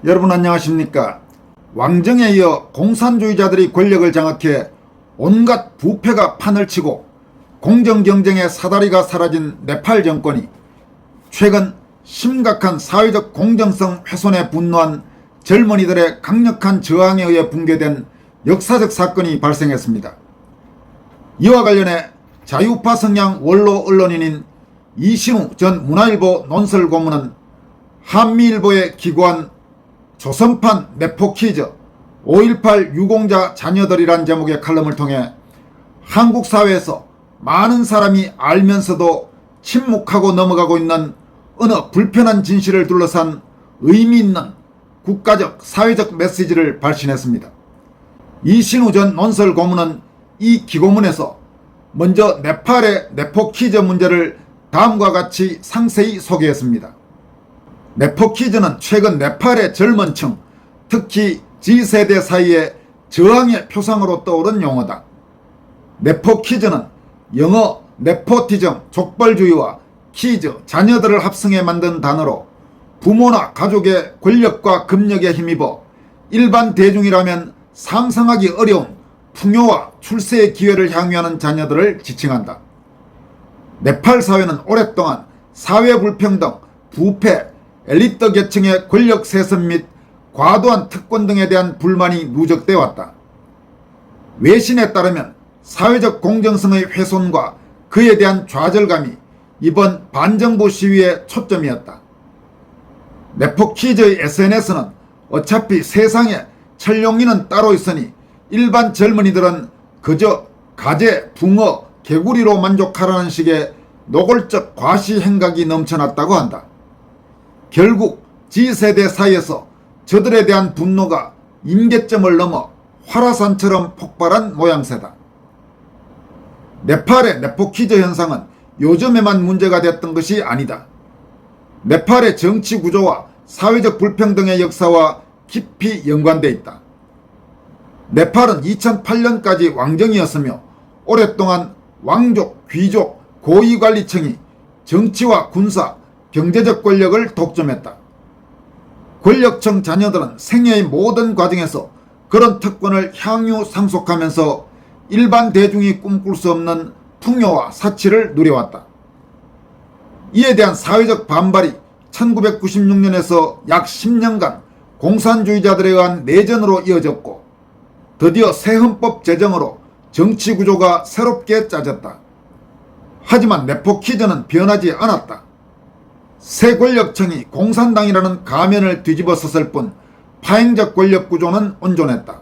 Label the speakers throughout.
Speaker 1: 여러분 안녕하십니까? 왕정에 이어 공산주의자들이 권력을 장악해 온갖 부패가 판을 치고 공정경쟁의 사다리가 사라진 네팔 정권이 최근 심각한 사회적 공정성 훼손에 분노한 젊은이들의 강력한 저항에 의해 붕괴된 역사적 사건이 발생했습니다. 이와 관련해 자유파 성향 원로 언론인인 이신우 전 문화일보 논설고문은 한미일보에 기고한 조선판 내포퀴즈 5.18 유공자 자녀들이란 제목의 칼럼을 통해 한국 사회에서 많은 사람이 알면서도 침묵하고 넘어가고 있는 어느 불편한 진실을 둘러싼 의미 있는 국가적 사회적 메시지를 발신했습니다. 이신우 전 논설 고문은 이 기고문에서 먼저 네팔의 내포퀴즈 문제를 다음과 같이 상세히 소개했습니다. 내포퀴즈는 최근 네팔의 젊은 층, 특히 G세대 사이에 저항의 표상으로 떠오른 용어다. 내포퀴즈는 영어 네포티즘, 족벌주의와 키즈, 자녀들을 합성해 만든 단어로 부모나 가족의 권력과 금력에 힘입어 일반 대중이라면 상상하기 어려운 풍요와 출세의 기회를 향유하는 자녀들을 지칭한다. 네팔 사회는 오랫동안 사회 불평등, 부패, 엘리트 계층의 권력 세습 및 과도한 특권 등에 대한 불만이 누적되어 왔다. 외신에 따르면 사회적 공정성의 훼손과 그에 대한 좌절감이 이번 반정부 시위의 초점이었다. 네포퀴즈의 SNS는 어차피 세상에 천룡이는 따로 있으니 일반 젊은이들은 그저 가재, 붕어, 개구리로 만족하라는 식의 노골적 과시 행각이 넘쳐났다고 한다. 결국 G세대 사이에서 저들에 대한 분노가 임계점을 넘어 화라산처럼 폭발한 모양새다. 네팔의 내포퀴즈 현상은 요즘에만 문제가 됐던 것이 아니다. 네팔의 정치 구조와 사회적 불평등의 역사와 깊이 연관돼 있다. 네팔은 2008년까지 왕정이었으며 오랫동안 왕족, 귀족, 고위관리층이 정치와 군사, 경제적 권력을 독점했다. 권력층 자녀들은 생애의 모든 과정에서 그런 특권을 향유 상속하면서 일반 대중이 꿈꿀 수 없는 풍요와 사치를 누려왔다. 이에 대한 사회적 반발이 1996년에서 약 10년간 공산주의자들에 의한 내전으로 이어졌고 드디어 새 헌법 제정으로 정치 구조가 새롭게 짜졌다. 하지만 내포퀴즈는 변하지 않았다. 새 권력층이 공산당이라는 가면을 뒤집어 썼을 뿐 파행적 권력 구조는 온전했다.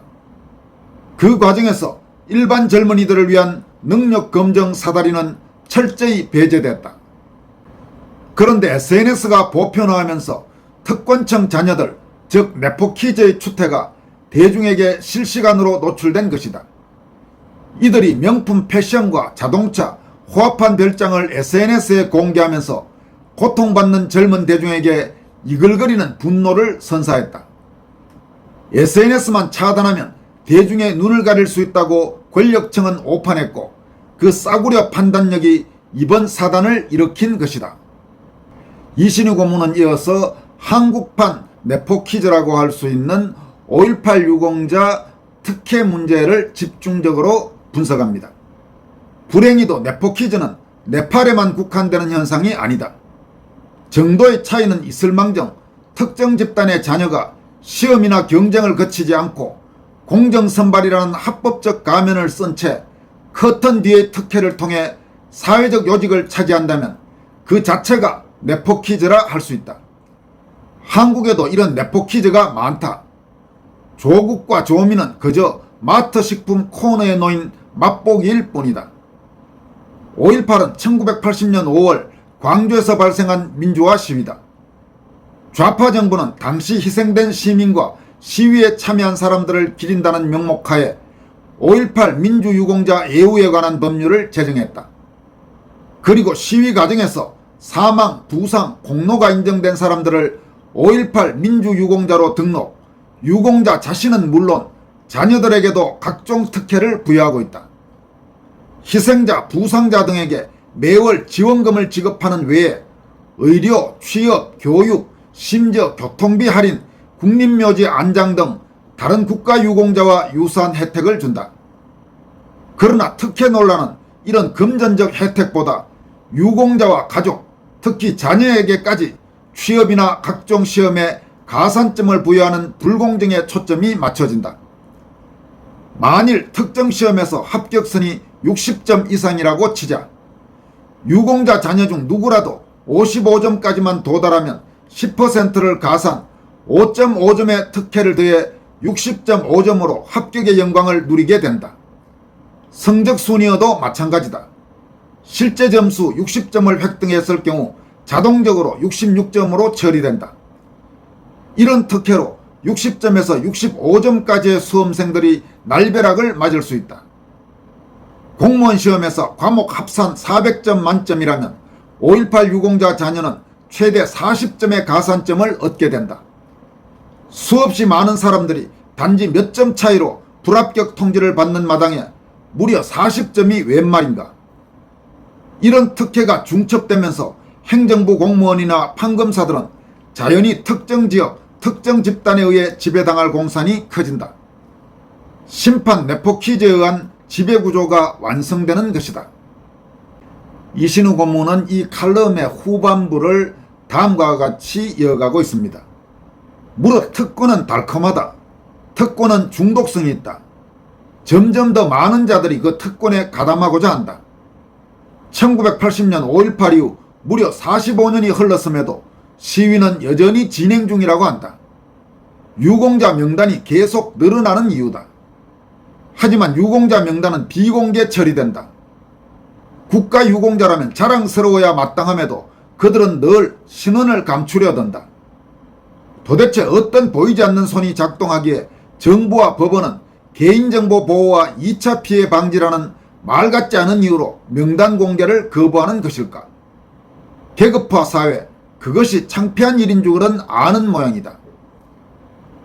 Speaker 1: 그 과정에서 일반 젊은이들을 위한 능력 검정 사다리는 철저히 배제됐다. 그런데 SNS가 보편화하면서 특권층 자녀들, 즉 내포퀴즈의 추태가 대중에게 실시간으로 노출된 것이다. 이들이 명품 패션과 자동차, 호화판 별장을 SNS에 공개하면서 고통받는 젊은 대중에게 이글거리는 분노를 선사했다. SNS만 차단하면 대중의 눈을 가릴 수 있다고 권력층은 오판했고 그 싸구려 판단력이 이번 사단을 일으킨 것이다. 이신우 고문은 이어서 한국판 내포퀴즈라고 할 수 있는 5.18 유공자 특혜 문제를 집중적으로 분석합니다. 불행히도 내포퀴즈는 네팔에만 국한되는 현상이 아니다. 정도의 차이는 있을망정 특정 집단의 자녀가 시험이나 경쟁을 거치지 않고 공정선발이라는 합법적 가면을 쓴 채 커튼 뒤의 특혜를 통해 사회적 요직을 차지한다면 그 자체가 내포퀴즈라 할 수 있다. 한국에도 이런 내포퀴즈가 많다. 조국과 조미는 그저 마트식품 코너에 놓인 맛보기일 뿐이다. 5.18은 1980년 5월 광주에서 발생한 민주화 시위다. 좌파 정부는 당시 희생된 시민과 시위에 참여한 사람들을 기린다는 명목하에 5.18 민주유공자 예우에 관한 법률을 제정했다. 그리고 시위 과정에서 사망, 부상, 공로가 인정된 사람들을 5.18 민주유공자로 등록, 유공자 자신은 물론 자녀들에게도 각종 특혜를 부여하고 있다. 희생자, 부상자 등에게 매월 지원금을 지급하는 외에 의료, 취업, 교육, 심지어 교통비 할인, 국립묘지 안장 등 다른 국가유공자와 유사한 혜택을 준다. 그러나 특혜 논란은 이런 금전적 혜택보다 유공자와 가족, 특히 자녀에게까지 취업이나 각종 시험에 가산점을 부여하는 불공정에 초점이 맞춰진다. 만일 특정 시험에서 합격선이 60점 이상이라고 치자 유공자 자녀 중 누구라도 55점까지만 도달하면 10%를 가산 5.5점의 특혜를 더해 60.5점으로 합격의 영광을 누리게 된다. 성적 순위여도 마찬가지다. 실제 점수 60점을 획득했을 경우 자동적으로 66점으로 처리된다. 이런 특혜로 60점에서 65점까지의 수험생들이 날벼락을 맞을 수 있다. 공무원 시험에서 과목 합산 400점 만점이라면 5.18 유공자 자녀는 최대 40점의 가산점을 얻게 된다. 수없이 많은 사람들이 단지 몇 점 차이로 불합격 통지를 받는 마당에 무려 40점이 웬 말인가. 이런 특혜가 중첩되면서 행정부 공무원이나 판검사들은 자연히 특정 지역, 특정 집단에 의해 지배당할 공산이 커진다. 심판 내포 퀴즈에 의한 지배구조가 완성되는 것이다. 이신우 고문은 이 칼럼의 후반부를 다음과 같이 이어가고 있습니다. 무릇 특권은 달콤하다. 특권은 중독성이 있다. 점점 더 많은 자들이 그 특권에 가담하고자 한다. 1980년 5.18 이후 무려 45년이 흘렀음에도 시위는 여전히 진행 중이라고 한다. 유공자 명단이 계속 늘어나는 이유다. 하지만 유공자 명단은 비공개 처리된다. 국가 유공자라면 자랑스러워야 마땅함에도 그들은 늘 신원을 감추려 든다. 도대체 어떤 보이지 않는 손이 작동하기에 정부와 법원은 개인정보 보호와 2차 피해 방지라는 말 같지 않은 이유로 명단 공개를 거부하는 것일까? 계급화 사회, 그것이 창피한 일인 줄은 아는 모양이다.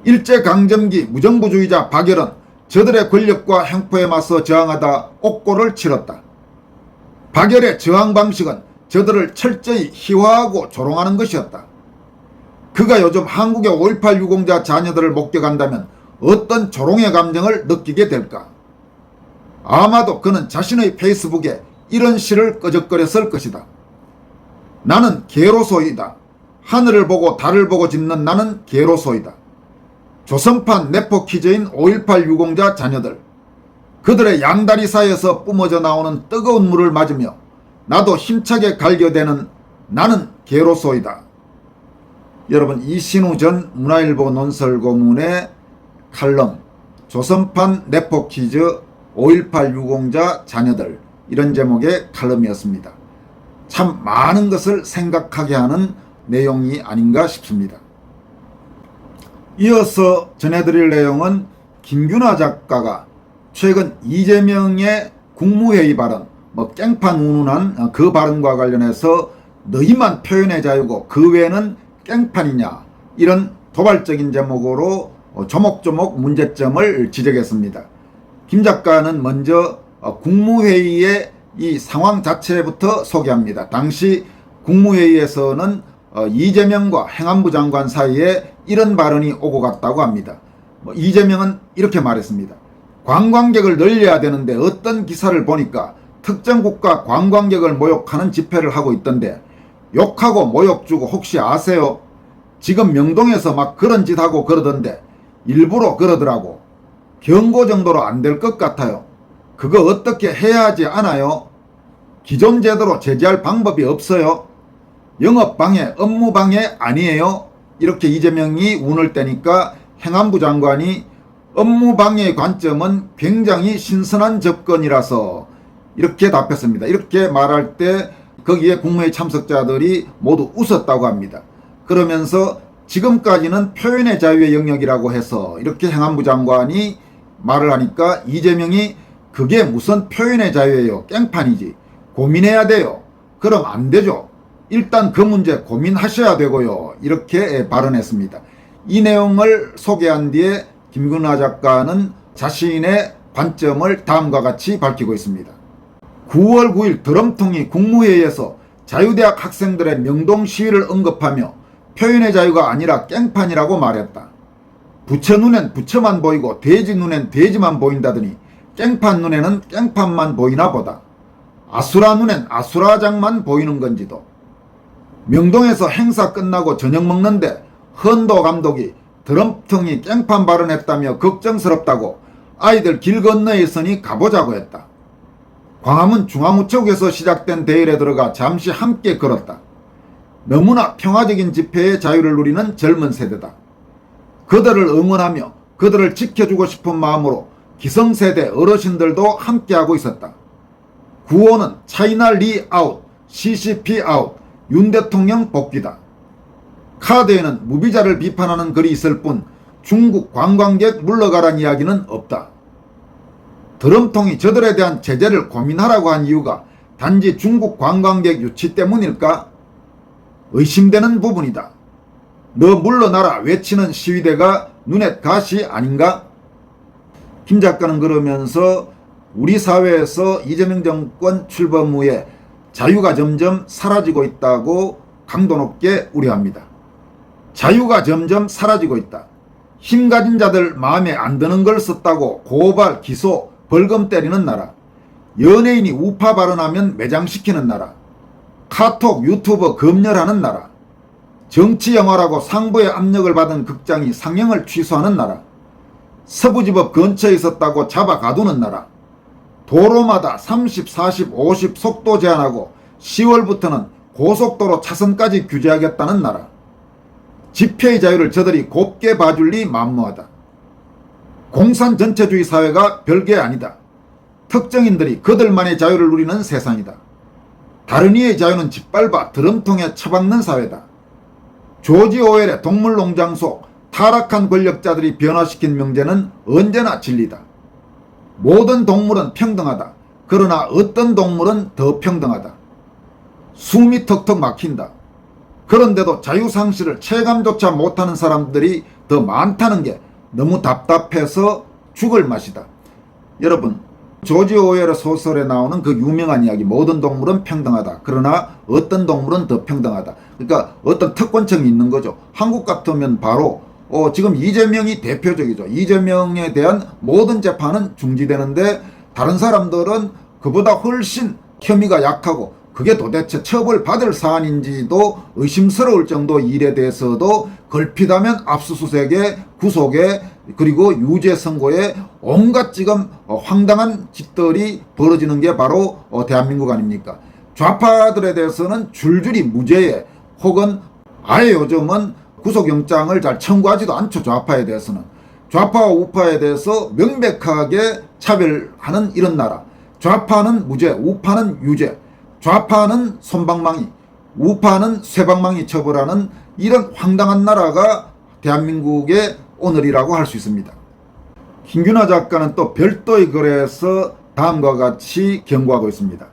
Speaker 1: 일제강점기 무정부주의자 박열은 저들의 권력과 횡포에 맞서 저항하다 옥고를 치렀다. 박열의 저항 방식은 저들을 철저히 희화하고 조롱하는 것이었다. 그가 요즘 한국의 5.18 유공자 자녀들을 목격한다면 어떤 조롱의 감정을 느끼게 될까? 아마도 그는 자신의 페이스북에 이런 시를 끄적거렸을 것이다. 나는 개로소이다. 하늘을 보고 달을 보고 짖는 나는 개로소이다. 조선판 내포 퀴즈인 5.18 유공자 자녀들. 그들의 양다리 사이에서 뿜어져 나오는 뜨거운 물을 맞으며 나도 힘차게 갈겨대는 나는 개로소이다. 여러분, 이신우 전 문화일보 논설고문의 칼럼 조선판 내포 퀴즈 5.18 유공자 자녀들, 이런 제목의 칼럼이었습니다. 참 많은 것을 생각하게 하는 내용이 아닌가 싶습니다. 이어서 전해드릴 내용은 김균하 작가가 최근 이재명의 국무회의 발언, 깽판 운운한 그 발언과 관련해서 너희만 표현의 자유고 그 외에는 깽판이냐, 이런 도발적인 제목으로 조목조목 문제점을 지적했습니다. 김 작가는 먼저 국무회의의 이 상황 자체부터 소개합니다. 당시 국무회의에서는 이재명과 행안부 장관 사이에 이런 발언이 오고 갔다고 합니다. 이재명은 이렇게 말했습니다. 관광객을 늘려야 되는데 어떤 기사를 보니까 특정 국가 관광객을 모욕하는 집회를 하고 있던데 욕하고 모욕 주고 혹시 아세요? 지금 명동에서 막 그런 짓 하고 그러던데 일부러 그러더라고. 경고 정도로 안 될 것 같아요. 그거 어떻게 해야 하지 않아요? 기존 제도로 제재할 방법이 없어요? 영업방해, 업무방해 아니에요? 이렇게 이재명이 운을 떼니까 행안부 장관이 업무방해의 관점은 굉장히 신선한 접근이라서 이렇게 답했습니다. 이렇게 말할 때 거기에 국무회의 참석자들이 모두 웃었다고 합니다. 그러면서 지금까지는 표현의 자유의 영역이라고 해서 이렇게 행안부 장관이 말을 하니까 이재명이 그게 무슨 표현의 자유예요. 깽판이지. 고민해야 돼요. 그럼 안 되죠. 일단 그 문제 고민하셔야 되고요. 이렇게 발언했습니다. 이 내용을 소개한 뒤에 김균하 작가는 자신의 관점을 다음과 같이 밝히고 있습니다. 9월 9일 드럼통이 국무회의에서 자유대학 학생들의 명동 시위를 언급하며 표현의 자유가 아니라 깽판이라고 말했다. 부처 눈엔 부처만 보이고 돼지 눈엔 돼지만 보인다더니 깽판 눈에는 깽판만 보이나 보다. 아수라 눈엔 아수라장만 보이는 건지도. 명동에서 행사 끝나고 저녁 먹는데 헌도 감독이 드럼통이 깽판 발언했다며 걱정스럽다고 아이들 길 건너에 있으니 가보자고 했다. 광화문 중앙우체국에서 시작된 대열에 들어가 잠시 함께 걸었다. 너무나 평화적인 집회의 자유를 누리는 젊은 세대다. 그들을 응원하며 그들을 지켜주고 싶은 마음으로 기성세대 어르신들도 함께하고 있었다. 구호는 차이나 리 아웃, CCP 아웃, 윤 대통령 복귀다. 카드에는 무비자를 비판하는 글이 있을 뿐 중국 관광객 물러가란 이야기는 없다. 드럼통이 저들에 대한 제재를 고민하라고 한 이유가 단지 중국 관광객 유치 때문일까? 의심되는 부분이다. 너 물러나라 외치는 시위대가 눈엣 가시 아닌가? 김 작가는 그러면서 우리 사회에서 이재명 정권 출범 후에 자유가 점점 사라지고 있다고 강도 높게 우려합니다. 자유가 점점 사라지고 있다. 힘 가진 자들 마음에 안 드는 걸 썼다고 고발, 기소, 벌금 때리는 나라. 연예인이 우파 발언하면 매장시키는 나라. 카톡, 유튜버 검열하는 나라. 정치 영화라고 상부의 압력을 받은 극장이 상영을 취소하는 나라. 서부지법 근처에 있었다고 잡아 가두는 나라. 도로마다 30, 40, 50 속도 제한하고 10월부터는 고속도로 차선까지 규제하겠다는 나라. 집회의 자유를 저들이 곱게 봐줄 리 만무하다. 공산 전체주의 사회가 별게 아니다. 특정인들이 그들만의 자유를 누리는 세상이다. 다른 이의 자유는 짓밟아 드럼통에 처박는 사회다. 조지 오웰의 동물농장 속 타락한 권력자들이 변화시킨 명제는 언제나 진리다. 모든 동물은 평등하다. 그러나 어떤 동물은 더 평등하다. 숨이 턱턱 막힌다. 그런데도 자유상실을 체감조차 못하는 사람들이 더 많다는 게 너무 답답해서 죽을 맛이다. 여러분, 조지 오웰의 소설에 나오는 그 유명한 이야기, 모든 동물은 평등하다. 그러나 어떤 동물은 더 평등하다. 그러니까 어떤 특권층이 있는 거죠. 한국 같으면 바로 지금 이재명이 대표적이죠. 이재명에 대한 모든 재판은 중지되는데 다른 사람들은 그보다 훨씬 혐의가 약하고 그게 도대체 처벌받을 사안인지도 의심스러울 정도 일에 대해서도 걸핏하면 압수수색에 구속에 그리고 유죄 선고에 온갖 지금 황당한 짓들이 벌어지는 게 바로 대한민국 아닙니까? 좌파들에 대해서는 줄줄이 무죄에 혹은 아예 요즘은 구속영장을 잘 청구하지도 않죠. 좌파에 대해서는. 좌파와 우파에 대해서 명백하게 차별하는 이런 나라. 좌파는 무죄, 우파는 유죄. 좌파는 솜방망이, 우파는 쇠방망이 처벌하는 이런 황당한 나라가 대한민국의 오늘이라고 할 수 있습니다. 김균하 작가는 또 별도의 글에서 다음과 같이 경고하고 있습니다.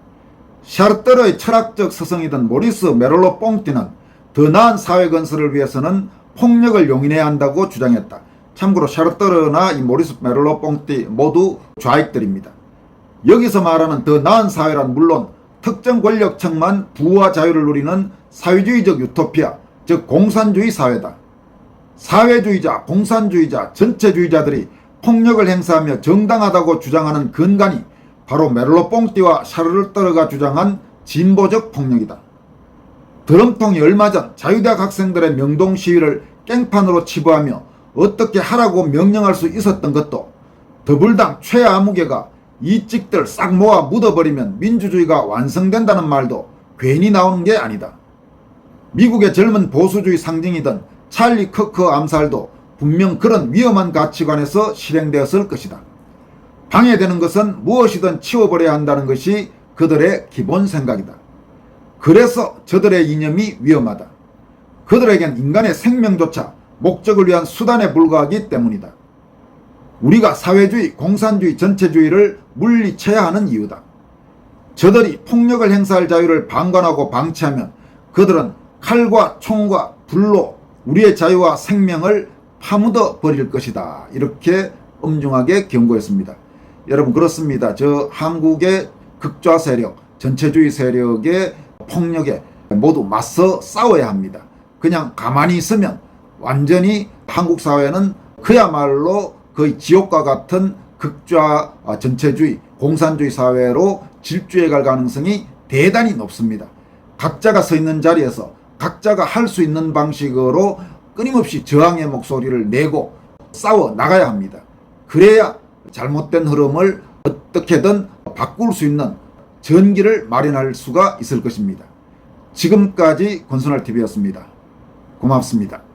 Speaker 1: 샤르트르의 철학적 스승이던 모리스 메롤로 뽕띠는 더 나은 사회 건설을 위해서는 폭력을 용인해야 한다고 주장했다. 참고로 샤르트르나 이 모리스 메롤로 뽕띠 모두 좌익들입니다. 여기서 말하는 더 나은 사회란 물론 특정 권력층만 부와 자유를 누리는 사회주의적 유토피아, 즉 공산주의 사회다. 사회주의자, 공산주의자, 전체주의자들이 폭력을 행사하며 정당하다고 주장하는 근간이 바로 메를로 뽕띠와 샤르르뜨르가 주장한 진보적 폭력이다. 드럼통이 얼마 전 자유대학 학생들의 명동 시위를 깽판으로 치부하며 어떻게 하라고 명령할 수 있었던 것도 더불당 최아무개가 이찍들 싹 모아 묻어버리면 민주주의가 완성된다는 말도 괜히 나오는 게 아니다. 미국의 젊은 보수주의 상징이던 찰리 커커 암살도 분명 그런 위험한 가치관에서 실행되었을 것이다. 방해되는 것은 무엇이든 치워버려야 한다는 것이 그들의 기본 생각이다. 그래서 저들의 이념이 위험하다. 그들에겐 인간의 생명조차 목적을 위한 수단에 불과하기 때문이다. 우리가 사회주의, 공산주의, 전체주의를 물리쳐야 하는 이유다. 저들이 폭력을 행사할 자유를 방관하고 방치하면 그들은 칼과 총과 불로 우리의 자유와 생명을 파묻어 버릴 것이다. 이렇게 엄중하게 경고했습니다. 여러분 그렇습니다. 저 한국의 극좌 세력, 전체주의 세력의 폭력에 모두 맞서 싸워야 합니다. 그냥 가만히 있으면 완전히 한국 사회는 그야말로 거의 지옥과 같은 극좌 전체주의, 공산주의 사회로 질주해 갈 가능성이 대단히 높습니다. 각자가 서 있는 자리에서 각자가 할 수 있는 방식으로 끊임없이 저항의 목소리를 내고 싸워 나가야 합니다. 그래야 잘못된 흐름을 어떻게든 바꿀 수 있는 전기를 마련할 수가 있을 것입니다. 지금까지 권순할TV였습니다. 고맙습니다.